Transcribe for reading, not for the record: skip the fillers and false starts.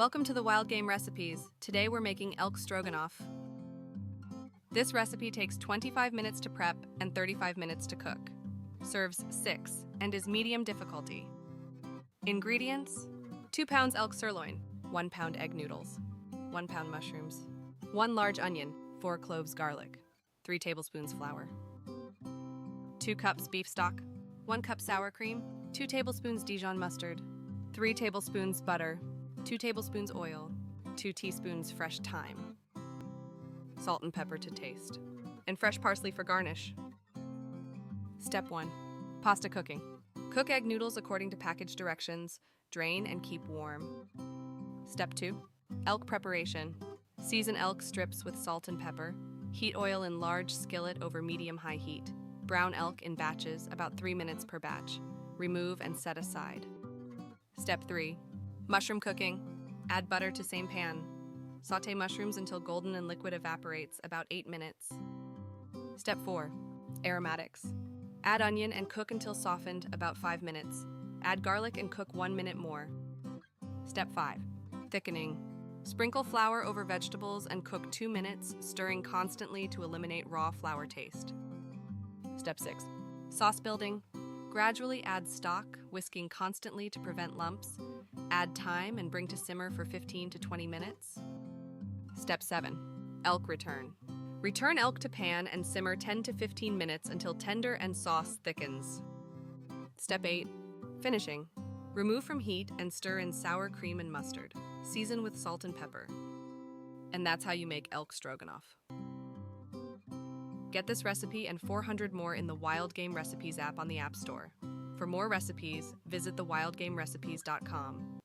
Welcome to the Wild Game Recipes. Today we're making elk stroganoff. This recipe takes 25 minutes to prep and 35 minutes to cook. Serves 6 and is medium difficulty. Ingredients: 2 pounds elk sirloin, 1 pound egg noodles, 1 pound mushrooms, 1 large onion, 4 cloves garlic, 3 tablespoons flour, 2 cups beef stock, 1 cup sour cream, 2 tablespoons Dijon mustard, 3 tablespoons butter, 2 tablespoons oil, 2 teaspoons fresh thyme, salt and pepper to taste, and fresh parsley for garnish. Step 1. Pasta cooking. Cook egg noodles according to package directions, drain and keep warm. Step 2. Elk preparation. Season elk strips with salt and pepper. Heat oil in large skillet over medium-high heat. Brown elk in batches, about 3 minutes per batch. Remove and set aside. Step 3. Mushroom cooking. Add butter to same pan. Sauté mushrooms until golden and liquid evaporates, about 8 minutes. Step 4. Aromatics. Add onion and cook until softened, about 5 minutes. Add garlic and cook 1 minute more. Step 5. Thickening. Sprinkle flour over vegetables and cook 2 minutes, stirring constantly to eliminate raw flour taste. Step 6. Sauce building. Gradually add stock, whisking constantly to prevent lumps. Add thyme and bring to simmer for 15 to 20 minutes. Step 7. Elk return. Return elk to pan and simmer 10 to 15 minutes until tender and sauce thickens. Step 8. Finishing. Remove from heat and stir in sour cream and mustard. Season with salt and pepper. And that's how you make elk stroganoff. Get this recipe and 400 more in the Wild Game Recipes app on the App Store. For more recipes, visit thewildgamerecipes.com.